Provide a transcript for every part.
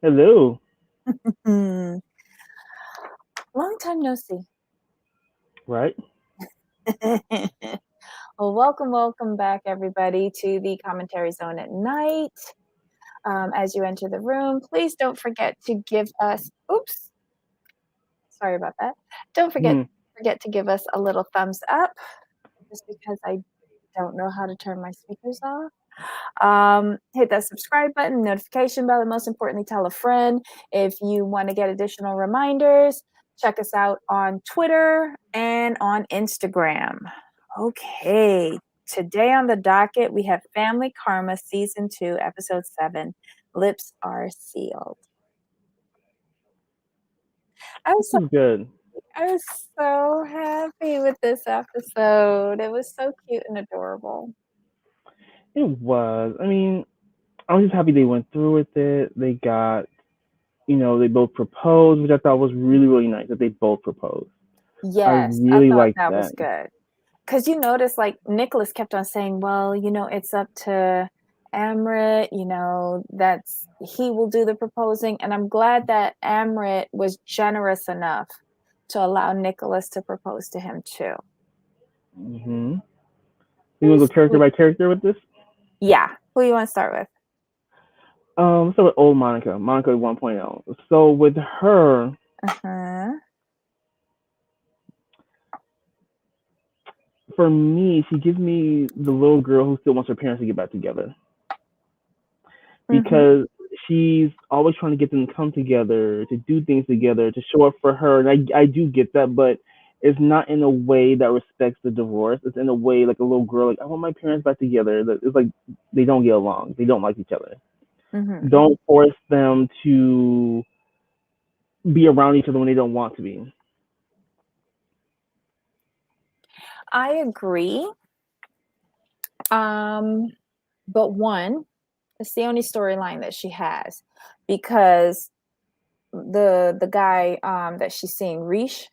Hello. Hmm. Long time no see. Right? Well, welcome back, everybody, to the commentary zone at night. As you enter the room, please don't forget to give us. Oops, sorry about that. Don't Mhm. forget to give us a little thumbs up, just because I don't know how to turn my speakers off. Hit that subscribe button, notification bell, and most importantly, tell a friend. If you want to get additional reminders, check us out on Twitter and on Instagram. Okay, today on the docket, we have Family Karma Season 2, Episode 7, Lips Are Sealed. I was This so, is good. I was so happy with this episode. It was so cute and adorable. It was. I mean, I was just happy they went through with it. They got, they both proposed, which I thought was really, really nice that they both proposed. I Yes, I really thought liked that was that. good. Because you notice, like, Nicholas kept on saying, well, it's up to Amrit, that's he will do the proposing. And I'm glad that Amrit was generous enough to allow Nicholas to propose to him too. hmm It You want to was go character sweet. by character with this? Yeah. Who you want to start with? Let's start with old Monica, Monica 1.0. So with her, Uh-huh. for me, she gives me the little girl who still wants her parents to get back together. Mm-hmm. Because she's always trying to get them to come together, to do things together, to show up for her. And I do get that, but it's not in a way that respects the divorce. It's in a way like a little girl, like, I want my parents back together. It's like they don't get along. They don't like each other. Mm-hmm. Don't force them to be around each other when they don't want to be. I agree. But one, it's the only storyline that she has, because the guy that she's seeing, Rish,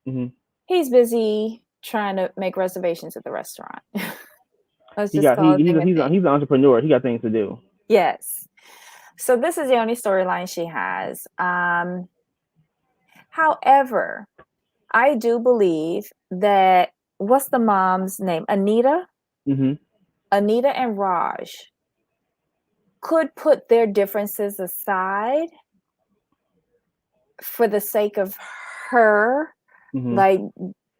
hmm he's busy trying to make reservations at the restaurant. Let's He just got call a thing a thing. he's an entrepreneur. He got things to do. Yes. So this is the only storyline she has. However, I do believe that, what's the mom's name? Anita? hmm Anita and Raj could put their differences aside for the sake of her, hmm like,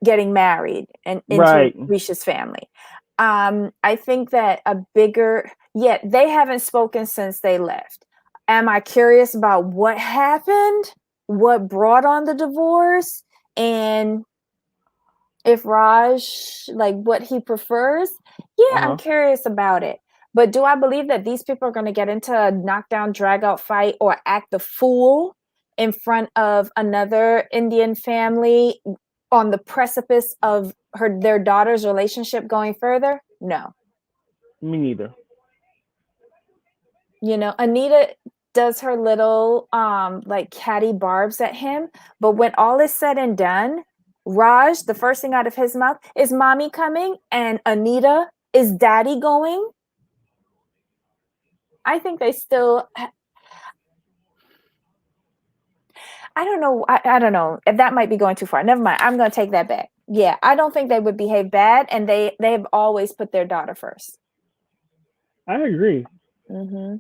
getting married and into Right. Risha's family. I think that yet they haven't spoken since they left. Am I curious about what happened, what brought on the divorce, and if Raj, like, what he prefers? Yeah, Uh I'm huh. curious about it. But do I believe that these people are going to get into a knockdown, drag out fight or act the fool in front of another Indian family on the precipice of their daughter's relationship going further? No. Me neither. Anita does her little like catty barbs at him, but when all is said and done, Raj, the first thing out of his mouth is mommy coming, and Anita, is daddy going? I think they still, I don't know. I don't know. That might be going too far. Never mind. I'm going to take that back. Yeah, I don't think they would behave bad, and they've always put their daughter first. I agree. Mm-hmm.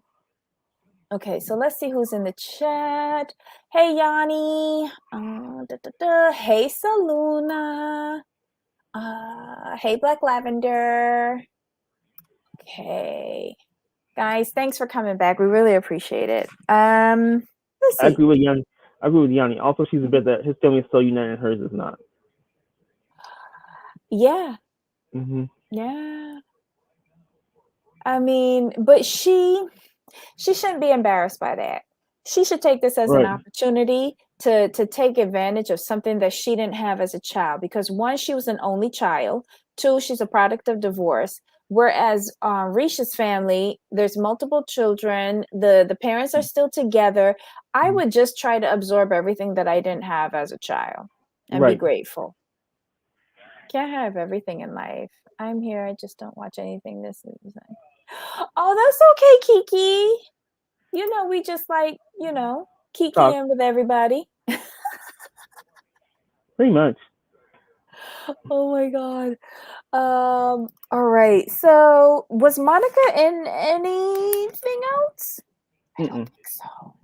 Okay, so let's see who's in the chat. Hey, Yanni. Hey, Saluna. Hey, Black Lavender. Okay. Guys, thanks for coming back. We really appreciate it. Let's I see. agree with Yanni. I agree with Yanni. Also, she's a bit that his family is so united and hers is not. Yeah. hmm Yeah. I mean, but she shouldn't be embarrassed by that. She should take this as an Right. opportunity to take advantage of something that she didn't have as a child, because one, she was an only child. Two, she's a product of divorce. Whereas Risha's family, there's multiple children. The parents are still together. I Mhm. would just try to absorb everything that I didn't have as a child and be Right. grateful. Can't have everything in life. I'm here. I just don't watch anything this season. Oh, that's okay, Kiki. we just like, Talk kikiing with everybody. pretty much. Oh my God. All right. So was Monica in anything else? I don't Mm-mm. think so.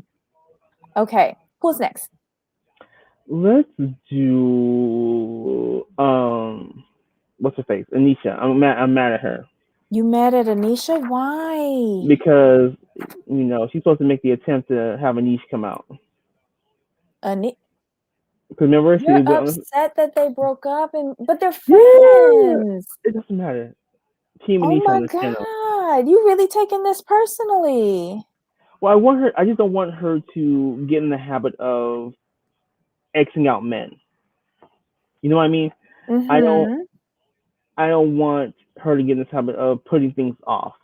Okay. Who's next? Let's do what's her face? Anisha. I'm mad at her You mad at Anisha? Why? because she's supposed to make the attempt to have Anish come out. Ani- Because remember she You're went. upset that they broke up, but they're Yeah, friends. it doesn't matter. Team Oh Anisha on my this channel. God. You really taking this personally. Well, I want her. I just don't want her to get in the habit of Xing out men. You know what I mean? I don't. Mm-hmm. I don't want her to get in this habit of putting things off.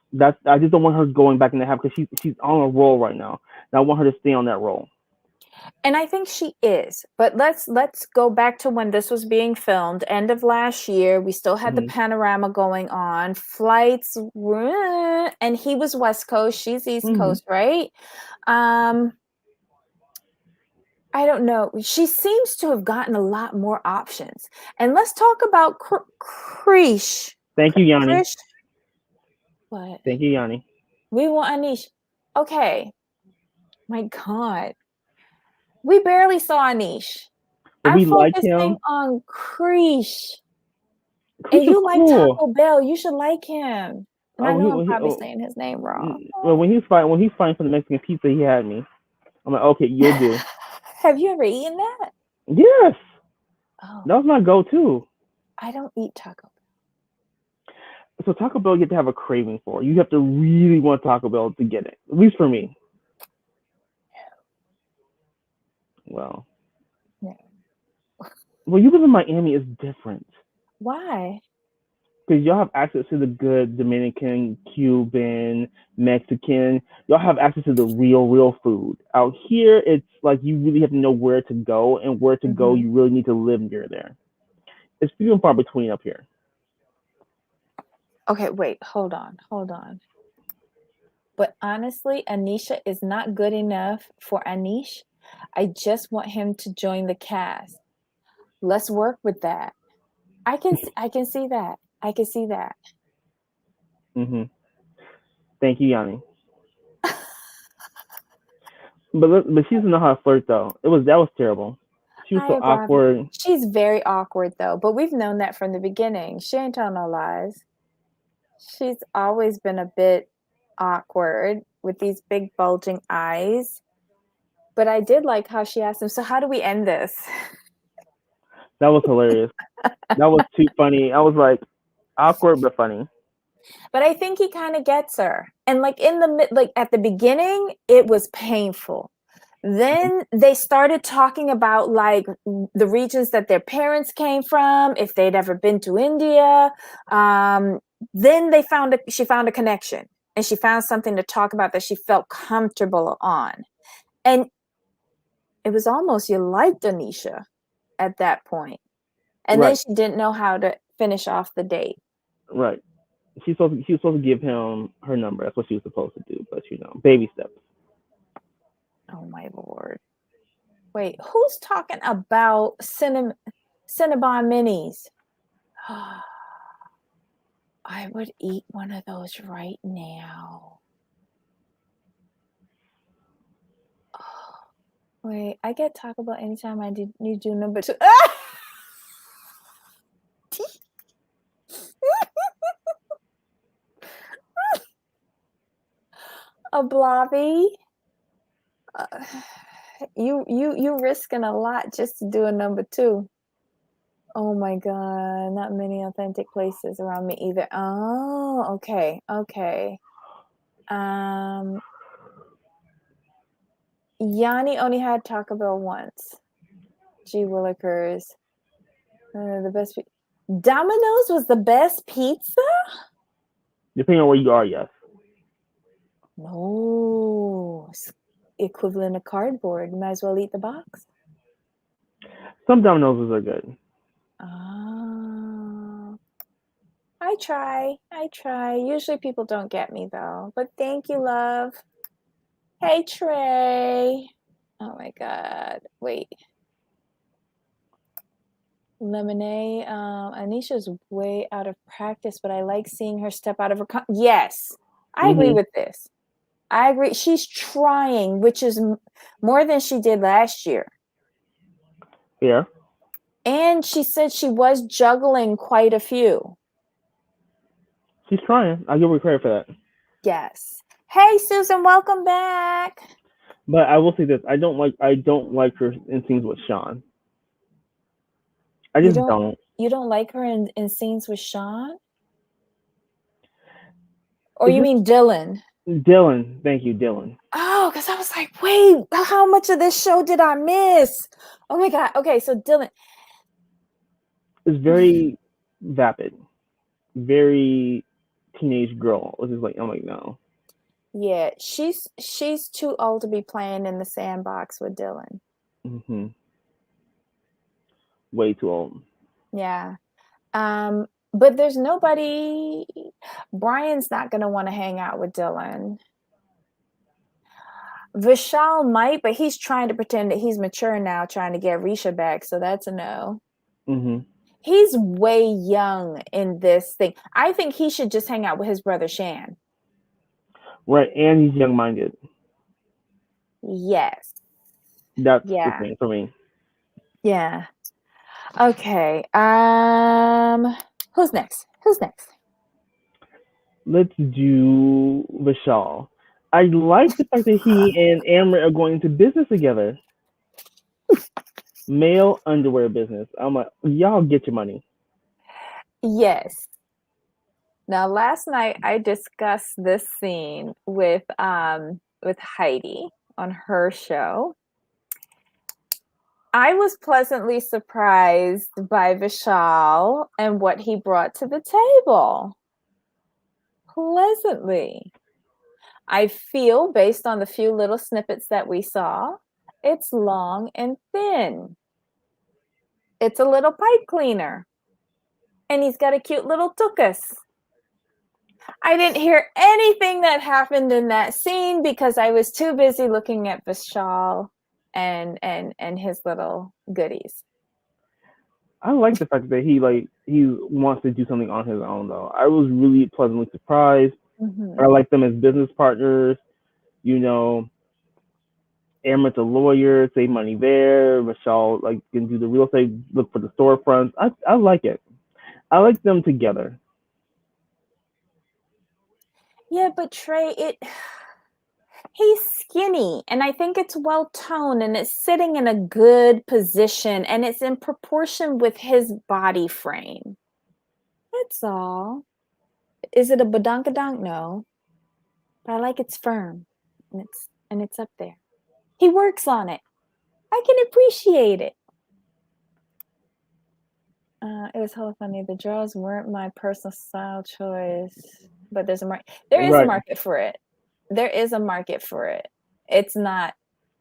I just don't want her going back in the habit because she's on a roll right now. And I want her to stay on that roll. And I think she is. But let's go back to when this was being filmed, end of last year. We still had the Hmm. panorama going on, flights, and he was West Coast, she's East Hmm. Coast, right? Um, I don't know. She seems to have gotten a lot more options. And let's talk about Krish. Thank you, Yanni. Krish, what? Thank you, Yanni. We want Anish. Okay. My God. We barely saw Anish. But I'm we like focusing him. on Krish. And Krish is you like cool. Taco Bell. You should like him. And I Oh, know I'm probably saying his name wrong. well, when he's fighting for the Mexican pizza, he had me. I'm like, okay, you'll do. Have you ever eaten that? Yes, Oh, that was my go-to. I don't eat Taco Bell. So Taco Bell, you have to have a craving for. You have to really want Taco Bell to get it. At least for me. Well, No. well, you live in Miami is different Why? because y'all have access to the good Dominican, Cuban, Mexican. Y'all have access to the real food. Out here, it's like you really have to know where to go, and where to go, Mm-hmm. you really need to live near there. It's few and far between up here. Okay, wait, hold on. But honestly, Anisha is not good enough for Anish. I just want him to join the cast. Let's work with that. I can see that. I can see that. Hmm. Thank you, Yanni. But she doesn't know how to flirt though. That was terrible. She was so Hi, Bobby. awkward. She's very awkward though, but we've known that from the beginning. She ain't telling no lies. She's always been a bit awkward with these big bulging eyes. But I did like how she asked him, so how do we end this? That was hilarious. That was too funny. I was like, awkward but funny. But I think he kind of gets her. And like at the beginning, it was painful. Then they started talking about like the regions that their parents came from, if they'd ever been to India. Then she found a connection, and she found something to talk about that she felt comfortable on. And it was almost you liked Anisha at that point. And then Right, she didn't know how to finish off the date. right. She was supposed to give him her number. That's what she was supposed to do. But baby steps. Oh my Lord. Wait, who's talking about Cinnabon minis? I would eat one of those right now. Oh, wait, I get Taco Bell anytime I need to do number two. A blobby. You risking a lot just to do a number two. Oh my God, not many authentic places around me either. Oh, okay. Yanni only had Taco Bell once. Gee Willikers. The best. Domino's was the best pizza? Depending on where you are, yes. No. It's equivalent of cardboard. You might as well eat the box. Some Domino's are good. Oh. I try. Usually people don't get me though. But thank you, love. Hey, Trey. Oh my God. Wait. Lemonade. Anisha's way out of practice, but I like seeing her step out of her. Yes, I agree with this. I agree. She's trying, which is more than she did last year. Yeah. And she said she was juggling quite a few. She's trying. I give her credit for that. Yes. Hey, Susan, welcome back. But I will say this: I don't like her in scenes with Sean. I just don't. You don't like her in scenes with Sean? Or you mean Dylan? Dylan, thank you, Dylan. Oh, because I was like, wait, how much of this show did I miss? Oh my God. Okay, so Dylan is very vapid, very teenage girl. Which is like, I'm like, no. Yeah, she's too old to be playing in the sandbox with Dylan. Mm-hmm. Way too old. Yeah. But there's nobody. Brian's not gonna want to hang out with Dylan. Vishal might, but he's trying to pretend that he's mature now, trying to get Risha back. So that's a no. Mm-hmm. He's way young in this thing. I think he should just hang out with his brother Shan. Right, and he's young-minded. Yes. That's the thing for me. Yeah. Okay. Who's next? Let's do Vishal. I like the fact that he and Amrit are going into business together. Male underwear business. I'm like, y'all get your money. Yes. Now, last night I discussed this scene with Heidi on her show. I was pleasantly surprised by Vishal and what he brought to the table. Pleasantly. I feel, based on the few little snippets that we saw, it's long and thin. It's a little pipe cleaner. And he's got a cute little tuchus. I didn't hear anything that happened in that scene because I was too busy looking at Vishal and his little goodies. I like the fact that he wants to do something on his own though. I was really pleasantly surprised. Mm-hmm. I like them as business partners. You know, Amrit's a lawyer, save money there. Vishal can do the real estate, look for the storefronts. I like it. I like them together. Yeah, but Trey, he's skinny and I think it's well toned and it's sitting in a good position and it's in proportion with his body frame. That's all. Is it a badonkadonk? No. But I like it's firm and it's up there. He works on it. I can appreciate it. It was hella funny. The draws weren't my personal style choice, but there is a market for it. There is a market for it. It's not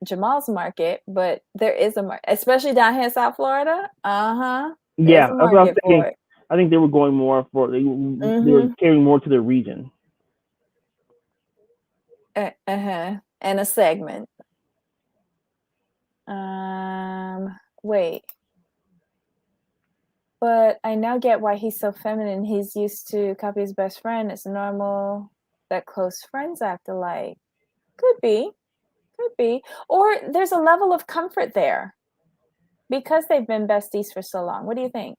Jamal's market, but there is a market, especially down here in South Florida. Yeah, that's what I was thinking. I think they were going more for they were catering more to the region. And a segment. Wait. But I now get why he's so feminine. He's used to copy his best friend. It's normal that close friends act alike. Could be. Or there's a level of comfort there because they've been besties for so long. What do you think?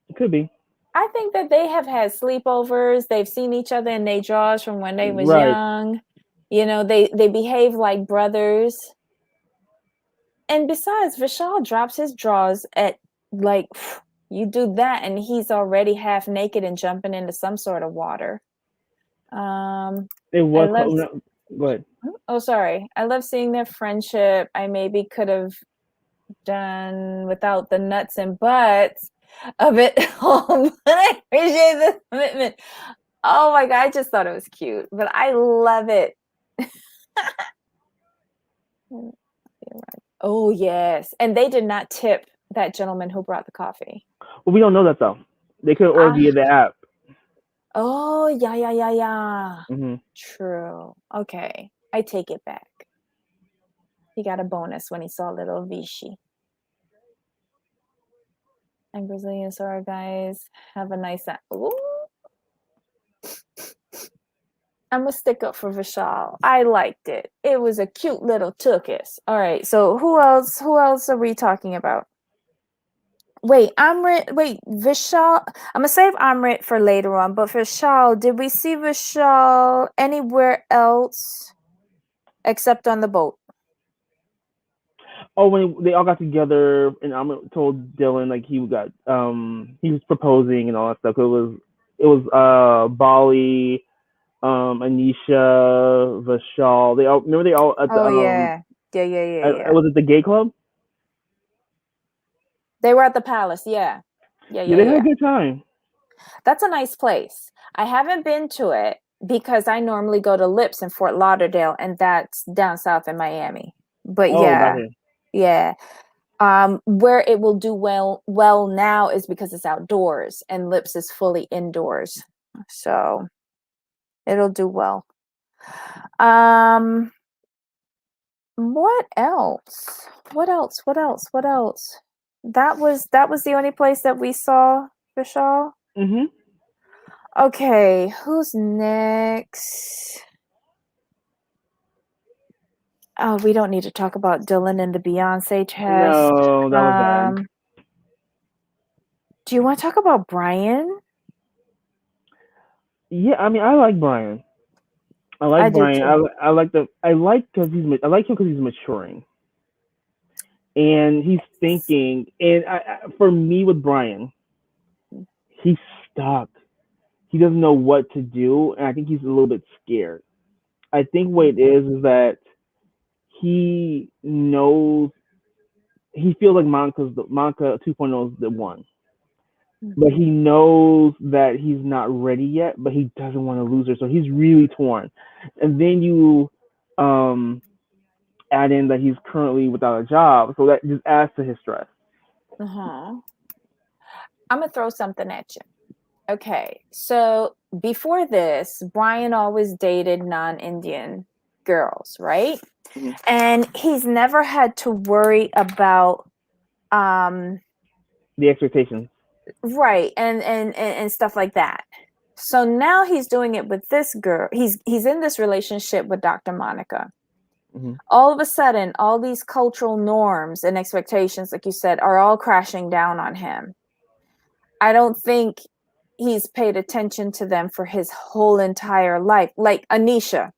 It could be. I think that they have had sleepovers. They've seen each other in their draws from when they was young. You know, they behave like brothers. And besides, Vishal drops his draws at you do that and he's already half naked and jumping into some sort of water. It was go ahead. Oh, sorry. I love seeing their friendship. I maybe could have done without the nuts and butts of it all, but I appreciate the commitment. Oh my God, I just thought it was cute, but I love it. Oh, yes. And they did not tip that gentleman who brought the coffee. Well, we don't know that though. They could have ordered via the app. Oh, yeah, yeah, yeah, yeah. Hmm. True. Okay. I take it back. He got a bonus when he saw little Vichy. And Brazilian sorry guys. Have a nice ooh. I'm gonna stick up for Vishal. I liked it. It was a cute little tuchus. All right. So who else? Who else are we talking about? Wait, Amrit. Wait, Vishal. I'm gonna save Amrit for later on. But Vishal, did we see Vishal anywhere else except on the boat? Oh, when they all got together and I told Dylan like he was proposing and all that stuff. It was Bali, Anisha, Vishal. They all at the Oh yeah, yeah, yeah, yeah, yeah. was it the gay club? They were at the palace. Yeah, yeah, Yeah, yeah, they had a yeah. good time. That's a nice place. I haven't been to it because I normally go to Lips in Fort Lauderdale, and that's down south in Miami. But Oh, yeah, gotcha. yeah. Where it will do well now is because it's outdoors, and Lips is fully indoors, so it'll do well. Um, what else? What else? What else? What else? That was the only place that we saw Vishal. Mhm. Okay, who's next? Oh, we don't need to talk about Dylan and the Beyonce test. No, that was bad. Do you want to talk about Brian? Yeah, I mean, I like Brian. I I like do Brian. too. I like him because he's maturing and he's thinking. And for me with Brian, he's stuck. He doesn't know what to do, and I think he's a little bit scared. I think what it is that he knows he feels like Monica 2.0 is the one, but he knows that he's not ready yet. But he doesn't want to lose her, so he's really torn. And then you um, add in that he's currently without a job, so that just adds to his stress. Uh-huh. I'm gonna throw something at you. Okay, so before this, Brian always dated non-Indian girls, right? Mhm. And he's never had to worry about The expectations. right and stuff like that. So now he's doing it with this girl. He's in this relationship with Dr. Monica. Hmm. All of a sudden, all these cultural norms and expectations, like you said, are all crashing down on him. I don't think he's paid attention to them for his whole entire life. Like Anisha,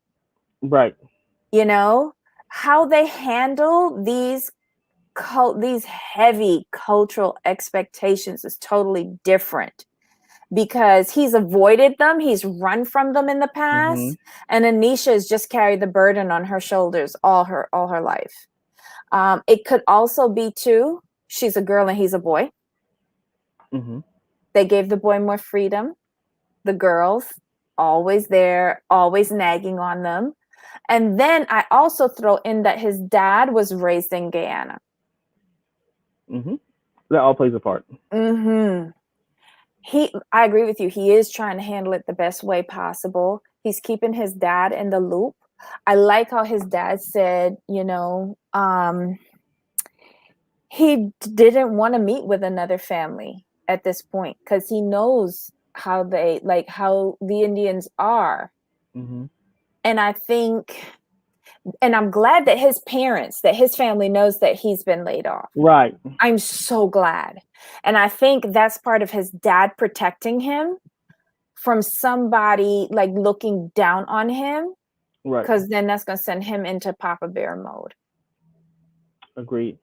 Right. you know, how they handle these heavy cultural expectations is totally different because he's avoided them, he's run from them in the Hmm. past, and Anisha has just carried the burden on her shoulders all her life. It could also be too, she's a girl and he's a boy. Hmm. They gave the boy more freedom. The girls always there, always nagging on them. And then I also throw in that his dad was raised in Guyana. Hmm. That all plays a part. Mm-hmm. I agree with you. He is trying to handle it the best way possible. He's keeping his dad in the loop. I like how his dad said, he didn't want to meet with another family at this point because he knows how the Indians are. Hmm. And I think, and I'm glad that his family knows that he's been laid off. Right. I'm so glad. And I think that's part of his dad protecting him from somebody like looking down on him, Right. because then that's going to send him into Papa Bear mode. Agreed.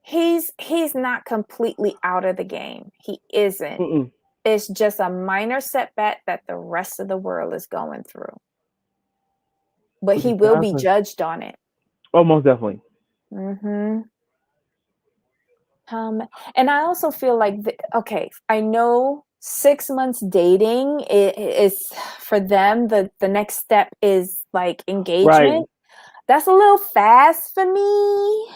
He's not completely out of the game. He isn't. Mm-mm. It's just a minor setback that the rest of the world is going through. But he will be Exactly. judged on it. Oh, most definitely. Mm-hmm. And I also feel like, okay, I know 6 months dating is for them, the next step is like Right. engagement. That's a little fast for me.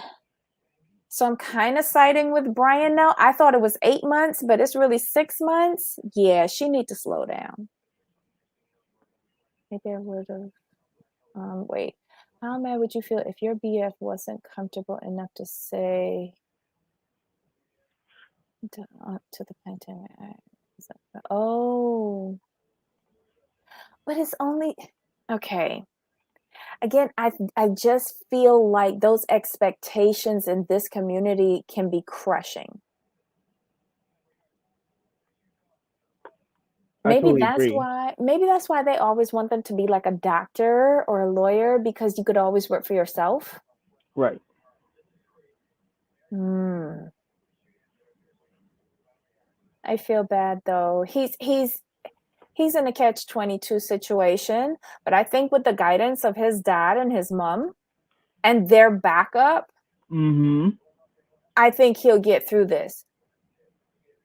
So I'm kind of siding with Brian now. I thought it was 8 months, but it's really 6 months. Yeah, she need to slow down. Maybe I would have. Wait. How mad would you feel if your BF wasn't comfortable enough to say to the pandemic? Oh, but it's only okay. Again, I just feel like those expectations in this community can be crushing. I Maybe totally that's agree. why they always want them to be like a doctor or a lawyer because you could always work for yourself. Right. Hmm. I feel bad though. He's in a catch-22 situation, but I think with the guidance of his dad and his mom and their backup, Mm-hmm. I think he'll get through this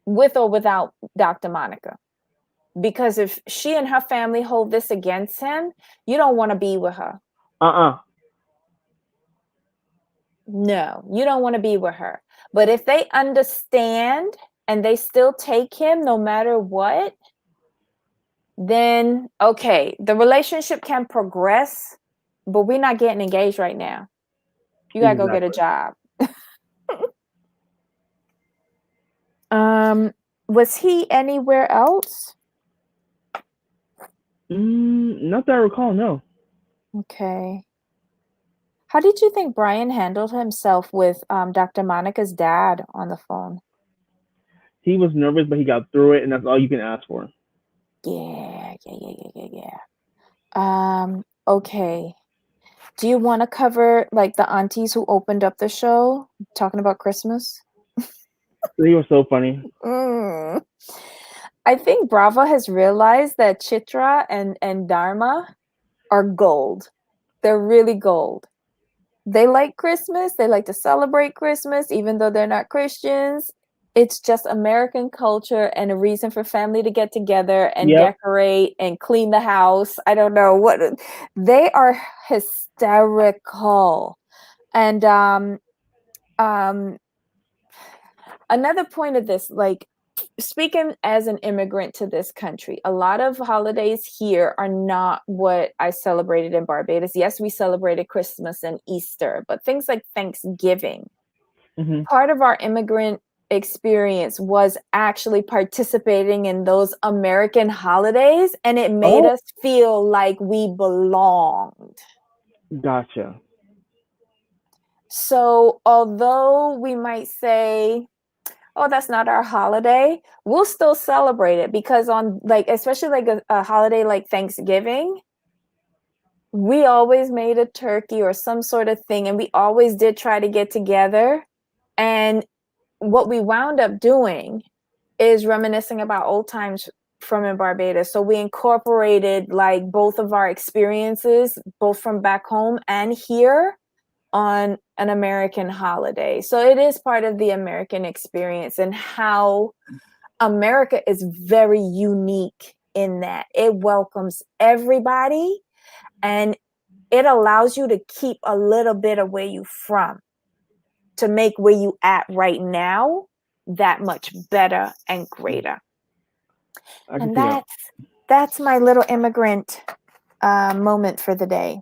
with or without Dr. Monica. Because if she and her family hold this against him, you don't want to be with her. Uh-uh. No, you don't want to be with her. But if they understand and they still take him no matter what, then okay, the relationship can progress, but we're not getting engaged right now. You gotta go get a Exactly. job. Was he anywhere else? Not that I recall, no. Okay. How did you think Brian handled himself with Dr. Monica's dad on the phone? He was nervous, but he got through it, and that's all you can ask for. Yeah. Okay. Do you want to cover like the aunties who opened up the show talking about Christmas? He was so funny. Mm. I think Bravo has realized that Chitra and Dharma are gold. They're really gold. They like Christmas. They like to celebrate Christmas, even though they're not Christians. It's just American culture and a reason for family to get together and Yep. decorate and clean the house. I don't know what they are hysterical. And another point of this, like speaking as an immigrant to this country, a lot of holidays here are not what I celebrated in Barbados. Yes, we celebrated Christmas and Easter, but things like Thanksgiving, Mm-hmm. part of our immigrant experience was actually participating in those American holidays, and it made Oh, us feel like we belonged. gotcha. So, although we might say, oh, that's not our holiday, we'll still celebrate it because on like, especially like a holiday like Thanksgiving, we always made a turkey or some sort of thing, and we always did try to get together. And what we wound up doing is reminiscing about old times from in Barbados. So we incorporated like both of our experiences, both from back home and here on an American holiday. So it is part of the American experience and how America is very unique in that it welcomes everybody and it allows you to keep a little bit of where you from to make where you at right now that much better and greater. I can And see that. that's my little immigrant moment for the day.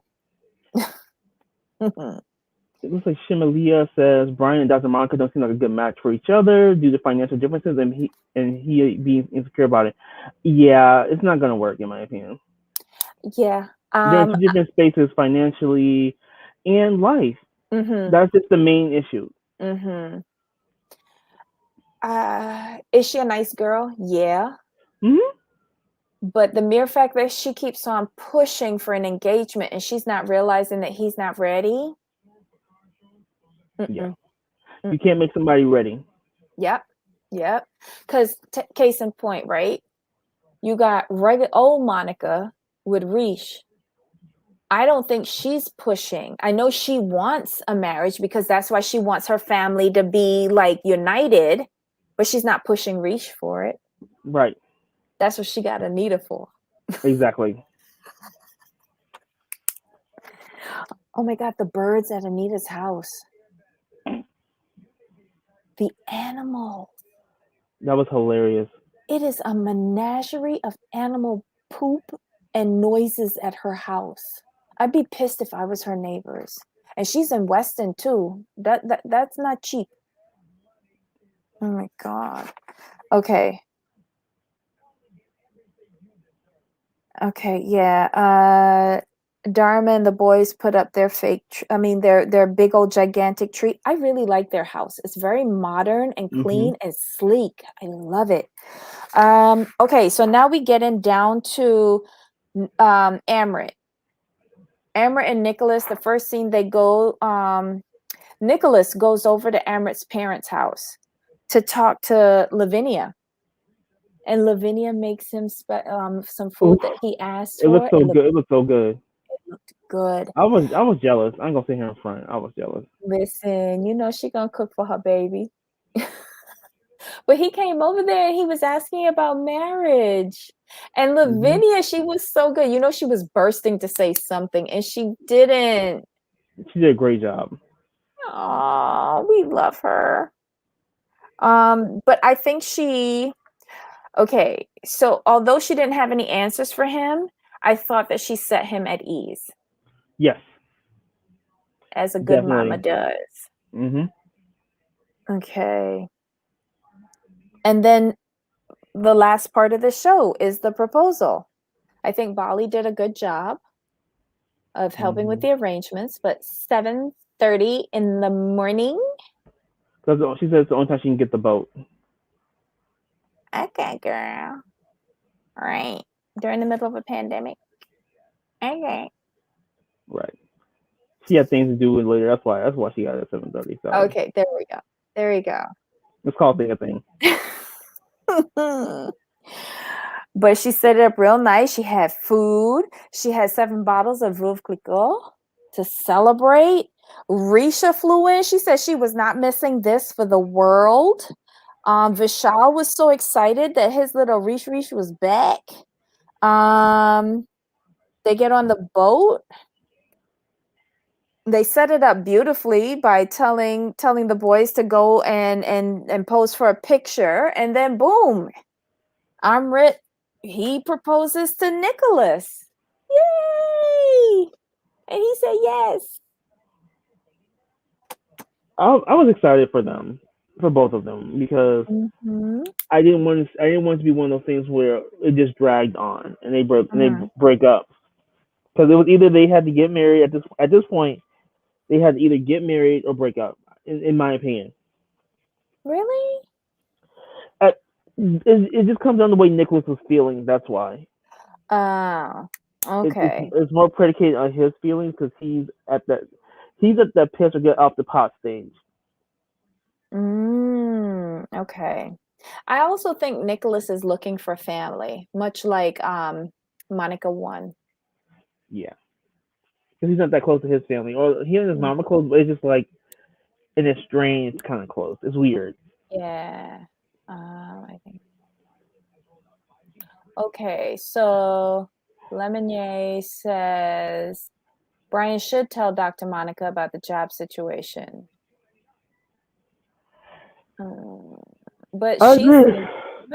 It looks like Shimalia says Brian and Dr. Monica don't seem like a good match for each other due to financial differences and he being insecure about it. Yeah, it's not gonna work in my opinion. Yeah. They're in two different spaces financially and life. Mhm. That's just the main issue. Mhm. Is she a nice girl? Yeah. Hmm. But the mere fact that she keeps on pushing for an engagement and she's not realizing that he's not ready. Yeah, Mm-mm. you can't Mm-mm. make somebody ready. Yep. Yep. Because case in point, right? You got regular old Monica with Riche. I don't think she's pushing. I know she wants a marriage because that's why she wants her family to be like united, but she's not pushing Riche for it. Right. That's what she got Anita for. Exactly. Oh my God, the birds at Anita's house. the animals. That was hilarious. It is a menagerie of animal poop and noises at her house. I'd be pissed if I was her neighbors. And she's in Weston too. That's not cheap. Oh my God. Okay. Okay, yeah. Dharma and the boys put up their their big old gigantic tree. I really like their house. It's very modern and clean and sleek. I love it. Okay, so now we get in down to Amrit. Amrit and Nicholas, the first scene they go, Nicholas goes over to Amrit's parents' house to talk to Lavinia. And Lavinia makes him some food that he asked It for. looked so good. It looked so good. It looked good. I was jealous. I ain't gonna sit here in front. I was jealous. Listen, you know she gonna cook for her baby. But he came over there and he was asking about marriage. And Lavinia, she was so good. You know, she was bursting to say something and she didn't. She did a great job. Oh, we love her. But I think okay, so although she didn't have any answers for him, I thought that she set him at ease. Yes. As a good mama does. Okay. And then the last part of the show is the proposal. I think Bali did a good job of helping with the arrangements, but 7:30 in the morning. Because she said it's the only time she can get the boat. Okay, girl. All right. During the middle of a pandemic. Okay. Right. She had things to do later. That's why she got it at 7:30. So. Okay, there we go. There you go. Let's call it a thing. But she set it up real nice. She had food. She had 7 bottles of Veuve Clicquot to celebrate. Risha flew in. She said she was not missing this for the world. Vishal was so excited that his little Rish was back. They get on the boat. They set it up beautifully by telling the boys to go and pose for a picture, and then boom, Amrit, he proposes to Nicholas. Yay! And he said yes. I was excited for them, for both of them, because I didn't want it to be one of those things where it just dragged on and they break up. Because it was either they had to get married at this point, they had to either get married or break up. In my opinion. Really? It just comes down to the way Nicholas was feeling. That's why. Okay. It's more predicated on his feelings because he's at that piss or get off the pot stage. Okay. I also think Nicholas is looking for family, much like Monica 1. Yeah. Because he's not that close to his family. Or he and his mom are close, but it's just like in a strange kind of close. It's weird. Yeah. I think. Okay, so Lemonnier says Brian should tell Dr. Monica about the job situation. But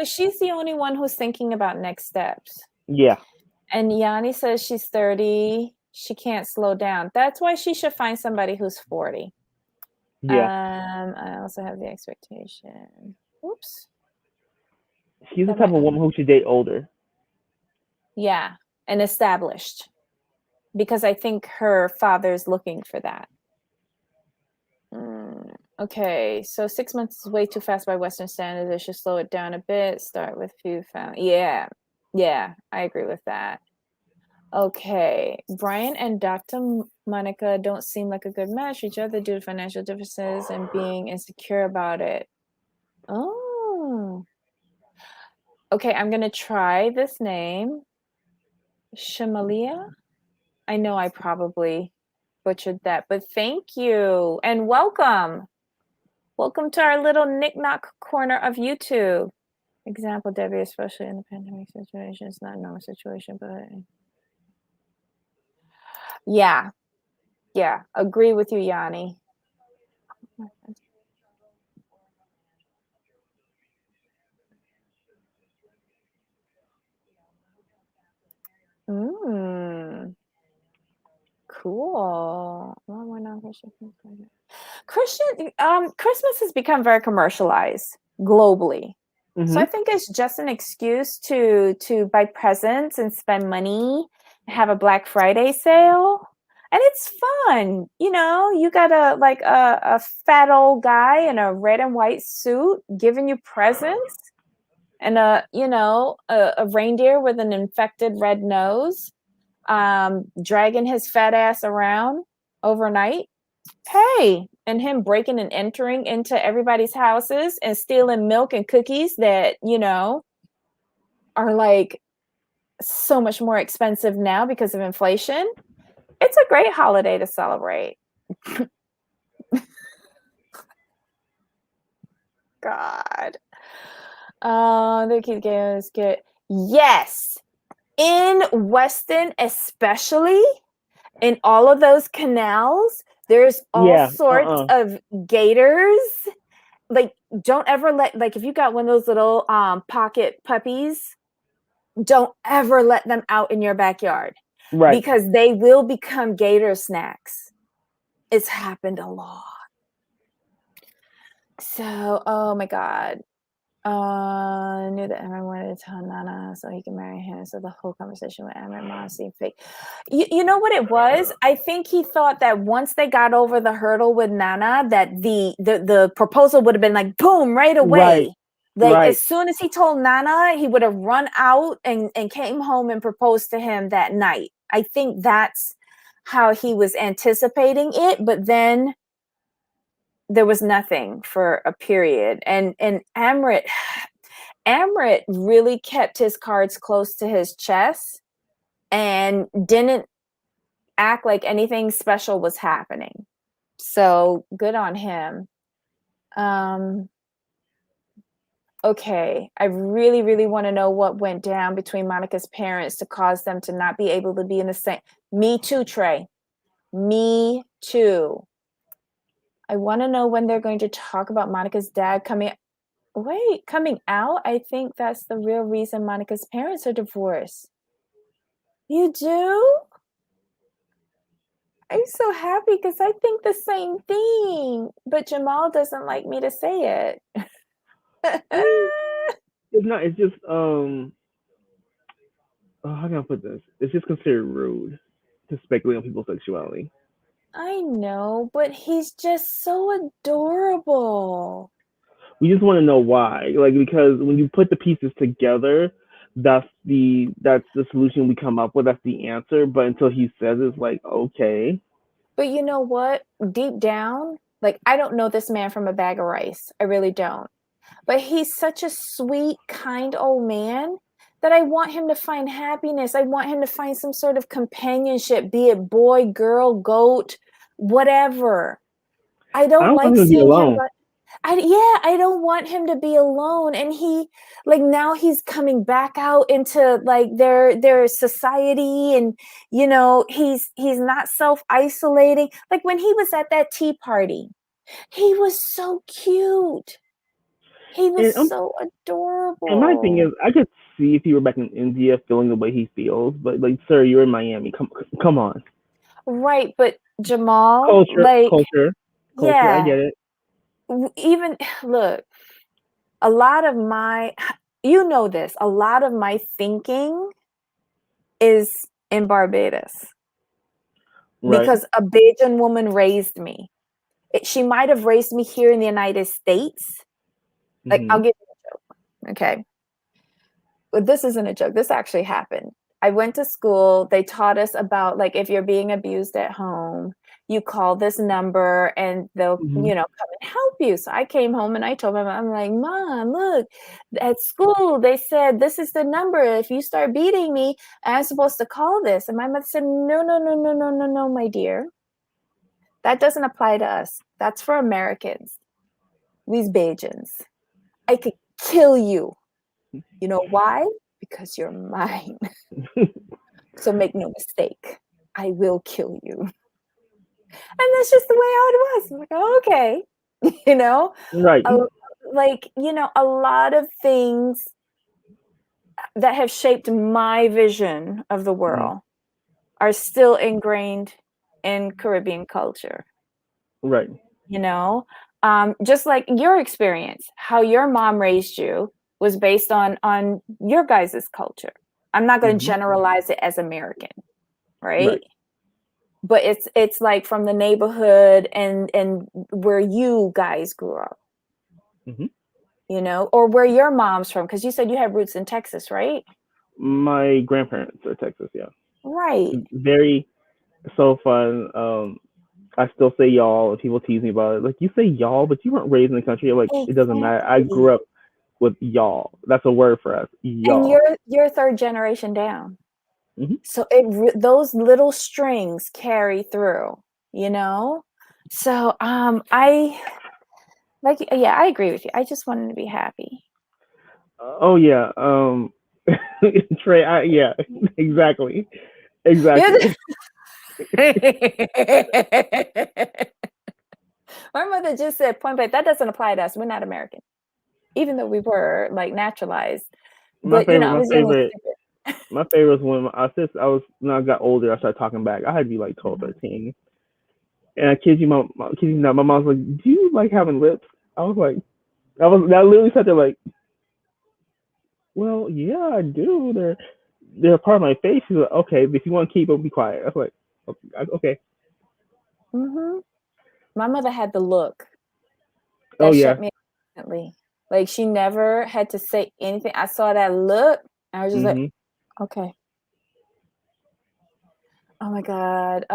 she's the only one who's thinking about next steps. Yeah. And Yanni says she's 30. She can't slow down. That's why she should find somebody who's 40. Yeah. I also have the expectation. Oops. She's the type of woman who should date older. Yeah, and established. Because I think her father's looking for that. Okay, so 6 months is way too fast by Western standards. They should slow it down a bit. Start with few family. Yeah, I agree with that. Okay, Brian and Dr. Monica don't seem like a good match for each other due to financial differences and being insecure about it. Oh. Okay, I'm going to try this name. Shamalia? I know I probably butchered that, but thank you and welcome. Welcome to our little knick-knock corner of YouTube. Example, Debbie, especially in the pandemic situation. It's not a normal situation, but yeah, agree with you, Yanni. Cool. Well, we're not Christmas has become very commercialized globally. So I Hmm. think it's just an excuse to buy presents and spend money, have a Black Friday sale. And it's fun. You got a fat old guy in a red and white suit giving you presents and a reindeer with an infected red nose dragging his fat ass around overnight. Hey, and him breaking and entering into everybody's houses and stealing milk and cookies that, are like so much more expensive now because of inflation. It's a great holiday to celebrate. God. The kid games get yes. In Weston, especially in all of those canals, there's all Yeah. sorts of gators. Like, don't ever if you got one of those little pocket puppies, don't ever let them out in your backyard Right. because they will become gator snacks. It's happened a lot. So, oh my God. Knew that Emma wanted to tell Nana so he can marry him. So the whole conversation with Emma and Mom seemed fake. You know what it was? I think he thought that once they got over the hurdle with Nana, that the proposal would have been like boom right Right. away. Like Right. as soon as he told Nana, he would have run out and came home and proposed to him that night. I think that's how he was anticipating it, but then there was nothing for a period. And Amrit really kept his cards close to his chest and didn't act like anything special was happening. So good on him. Okay, I really, really want to know what went down between Monica's parents to cause them to not be able to be in the same. Me too, Trey. Me too. I want to know when they're going to talk about Monica's dad coming out. I think that's the real reason Monica's parents are divorced. You do? I'm so happy because I think the same thing, but Jamal doesn't like me to say it. It's not. It's just how can I put this? It's just considered rude to speculate on people's sexuality. I know, but he's just so adorable. We just want to know why, like because when you put the pieces together, that's the solution we come up with. That's the answer. But until he says it's like okay, But you know what? Deep down, like I don't know this man from a bag of rice. I really don't. But he's such a sweet, kind old man that I want him to find happiness. I want him to find some sort of companionship, be it boy, girl, goat, whatever. I I don't don't want like him to be seeing him, alone. but I don't want him to be alone. And he like now he's coming back out into like their society and he's not self-isolating. Like when he was at that tea party, he was so cute. He And was so and my thing is, adorable. I could see if he were back in India feeling the way he feels, but like, sir, you're in Miami. Come on. Right, but Jamal, Culture, like, culture, culture. I yeah, get it. even look, a lot of my, this, a lot of my thinking is in Barbados Right. because a Bajan woman raised me. She might have raised me here in the United States. Like, I'll Hmm. give you a joke, okay? But this isn't a joke. This actually happened. I went to school. They taught us about like if you're being abused at home, you call this number and they'll, Hmm. come and help you. So I came home and I told my mom, I'm like, Mom, look, at school they said this is the number. If you start beating me, I'm supposed to call this. And my mother said, No, no, no, no, no, no, no, my dear. That doesn't apply to us. That's for Americans. We's Bajans. I could kill you. You know why? Because you're mine. So make no mistake, I will kill you. And that's just the way how it was. I'm like, oh, okay. you know, Right. a, a lot of things that have shaped my vision of the Hmm. world are still ingrained in Caribbean culture, Right. you know? Just like your experience, how your mom raised you was based on your guys' culture. I'm not going to Hmm. generalize it as American, right? Right. But it's like from the neighborhood and where you guys grew up, Hmm. you know, or where your mom's from, because you said you have roots in Texas, right? My grandparents are Texas. Yeah. Right. Very so fun. I still say y'all, and people tease me about it. Like, you say y'all, but you weren't raised in the country. I'm like, it doesn't matter. I Exactly. grew up with y'all. That's a word for us. And Y'all. you're third generation down. Hmm. So those little strings carry through, you know? So I like, yeah, I agree with you. I just wanted to be happy. Oh yeah. Trey. Yeah. Exactly. Exactly. My mother just said point blank, that doesn't apply to us. We're not American, even though we were like naturalized. My But you know, favorite. I My was young and favorite. stupid. My favorite was when I was when I got older. I started talking back. I had to be like 12, Mhm. 13. And I kid you, kid you not, my mom's like, "Do you like having lips?" I was like, I literally sat there like, "Well, yeah, I do. They're a part of my face." She's like, "Okay, but if you want to keep them, be quiet." I was like, "Okay." Mhm. My mother had the look Oh that yeah. shut me up instantly. Like she never had to say anything. I saw that look, and I was just like, Mhm. okay. Oh my God.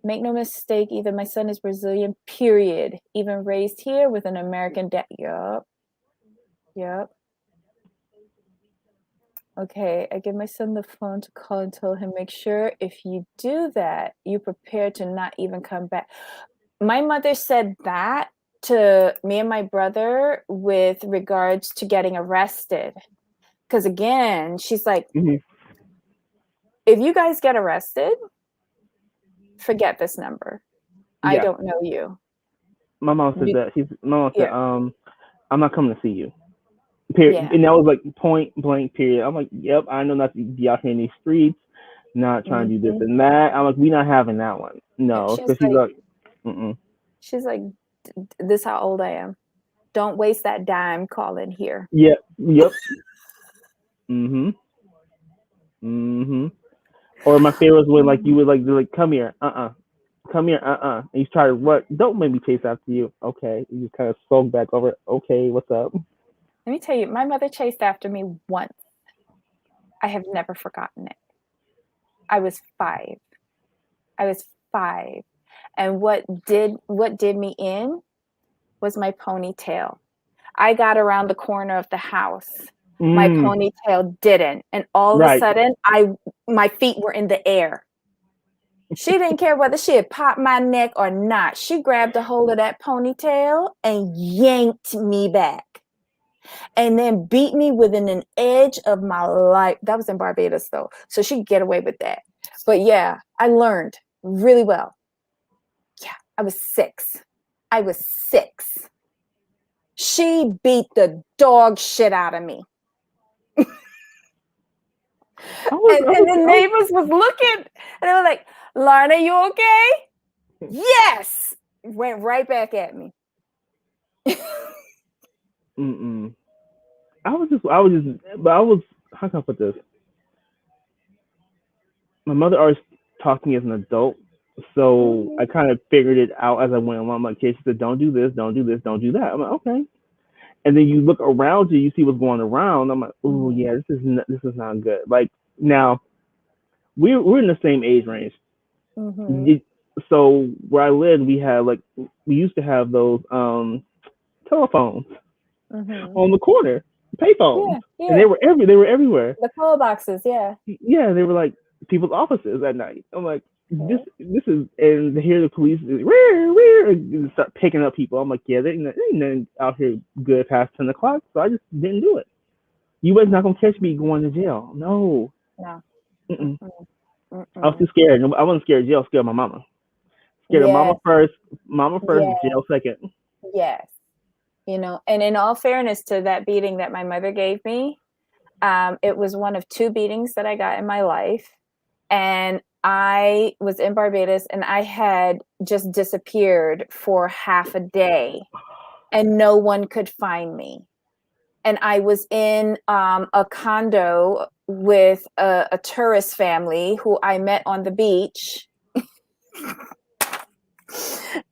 Make no mistake, either my son is Brazilian, period. Even raised here with an American dad. Yup. Yup. Okay, I give my son the phone to call and tell him, make sure if you do that, you prepare to not even come back. My mother said that to me and my brother with regards to getting arrested. Because again, she's like, Mhm. if you guys get arrested, forget this number. I Yeah. don't know you. My mom said You that. My mom said, yeah, I'm not coming to see you. Period. yeah. And that was like point blank. Period. I'm like, yep. I know not to be out here in these streets, not trying to do this Mhm. and that. I'm like, we not having that one. Yeah, No, because she's like, mm-mm. she's like, this how old I am. Don't waste that dime calling here. Yep. Yep. Mhm. Mhm. Or my favorite was when like you would like be like, come here, come here, and you try to run. Don't make me chase after you. Okay, you just kind of sulk back over. Okay, what's up? Let me tell you, my mother chased after me once. I have never forgotten it. I was 5. I was 5. And what did me in was my ponytail. I got around the corner of the house. My Mm, ponytail didn't. And all of a right. sudden, my feet were in the air. She didn't care whether she had popped my neck or not. She grabbed a hold of that ponytail and yanked me back and then beat me within an edge of my life. That was in Barbados, though. So she could get away with that. But yeah, I learned really well. Yeah, I was 6. I was 6. She beat the dog shit out of me. And the neighbors was looking and they were like, Lorna, you okay? Yes. Went right back at me. Mm-mm. But I was. How can I put this? My mother always talked to me as an adult, so I Mhm. kind of figured it out as I went along. My kid, she said, "Don't do this, don't do this, don't do that." I'm like, okay. And then you look around you, you see what's going around. I'm like, oh Mhm. yeah, this is not good. Like now, we're in the same age range. Mhm. So where I lived, we used to have those telephones Mhm. on the corner, payphones, Yeah, and yeah. they were everywhere. The call boxes, yeah. Yeah, they were like people's offices at night. I'm like, Mhm. this is, and to hear the police and start picking up people. I'm like, yeah, there ain't nothing out here good past 10 o'clock, so I just didn't do it. You was not gonna catch me going to jail. No. No. Mm-mm. Mm-mm. I was too Mm-mm. scared. I wasn't scared of jail. I was scared of my mama. Scared of Yes, mama first, yes, jail second. yes. You know, and in all fairness to that beating that my mother gave me, it was one of 2 beatings that I got in my life. and I was in Barbados, and I had just disappeared for half a day, and no one could find me. And I was in a condo with a tourist family who I met on the beach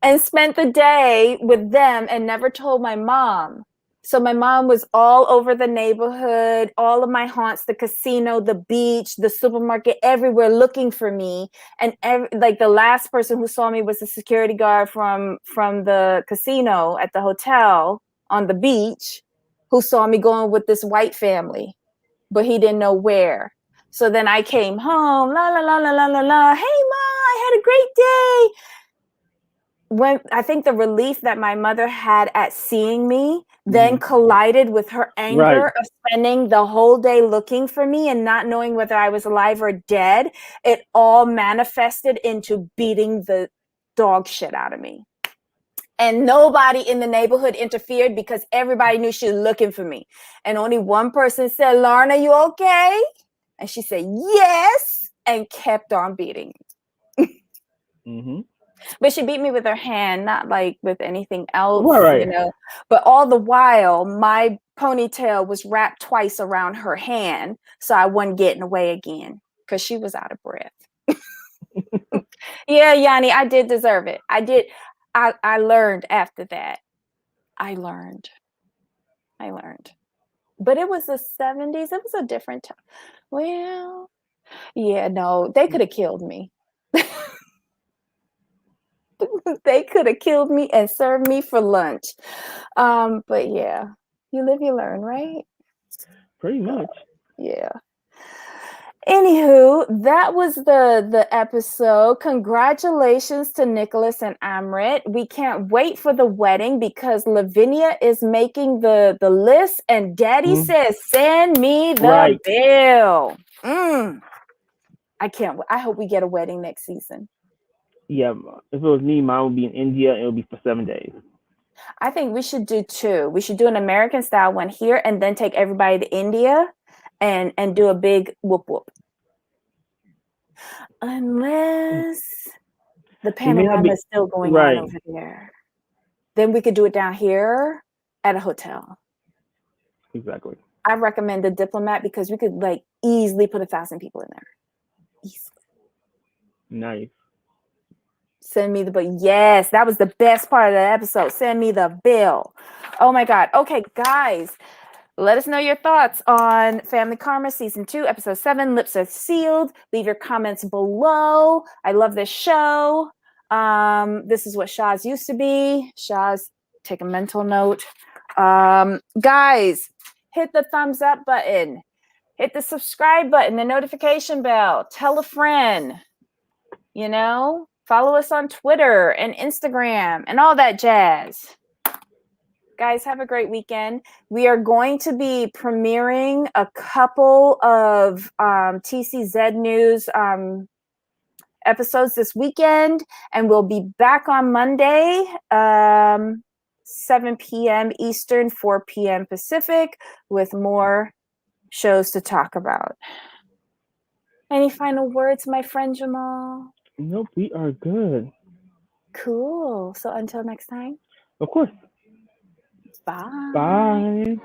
and spent the day with them and never told my mom. So my mom was all over the neighborhood, all of my haunts, the casino, the beach, the supermarket, everywhere looking for me. And like the last person who saw me was the security guard from the casino at the hotel on the beach, who saw me going with this white family, but he didn't know where. So then I came home, la la la la la la la. Hey Ma, I had a great day. When I think the relief that my mother had at seeing me then collided with her anger of spending the whole day looking for me and not knowing whether I was alive or dead, it all manifested into beating the dog shit out of me. And nobody in the neighborhood interfered because everybody knew she was looking for me. And only one person said, "Lauren, are you okay?" And she said, "Yes," and kept on beating me. Mm-hmm. But she beat me with her hand, not like with anything else, Right. you know. But all the while, my ponytail was wrapped twice around her hand, so I wasn't getting away again because she was out of breath. Yeah, Yanni, I did deserve it. I did. I learned after that. I learned. But it was the 70s. It was a different time. Well, yeah, no, they could have killed me. They could have killed me and served me for lunch. But yeah, you live, you learn, right? Pretty much. Yeah. Anywho, that was the episode. Congratulations to Nicholas and Amrit. We can't wait for the wedding because Lavinia is making the list, and Daddy says, "Send me the bill." I can't. I hope we get a wedding next season. Yeah, if it was me, mine would be in India. It would be for 7 days. I think we should do 2. We should do an American style one here, and then take everybody to India, and do a big whoop whoop. Unless the panorama is still going on over there, then we could do it down here at a hotel. Exactly. I recommend the Diplomat because we could like easily put 1,000 people in there. Easily. Nice. Send me the bill. Yes, that was the best part of the episode. Send me the bill. Oh my God. Okay, guys, let us know your thoughts on Family Karma Season 2, Episode 7, Lips Are Sealed. Leave your comments below. I love this show. This is what Shaz used to be. Shaz, take a mental note. Guys, hit the thumbs up button. Hit the subscribe button, the notification bell. Tell a friend. You know, follow us on Twitter and Instagram and all that jazz. Guys, have a great weekend. We are going to be premiering a couple of TCZ News episodes this weekend, and we'll be back on Monday, 7 p.m. Eastern, 4 p.m. Pacific, with more shows to talk about. Any final words, my friend Jamal? Nope, we are good. Cool. So until next time. Of course. Bye. Bye.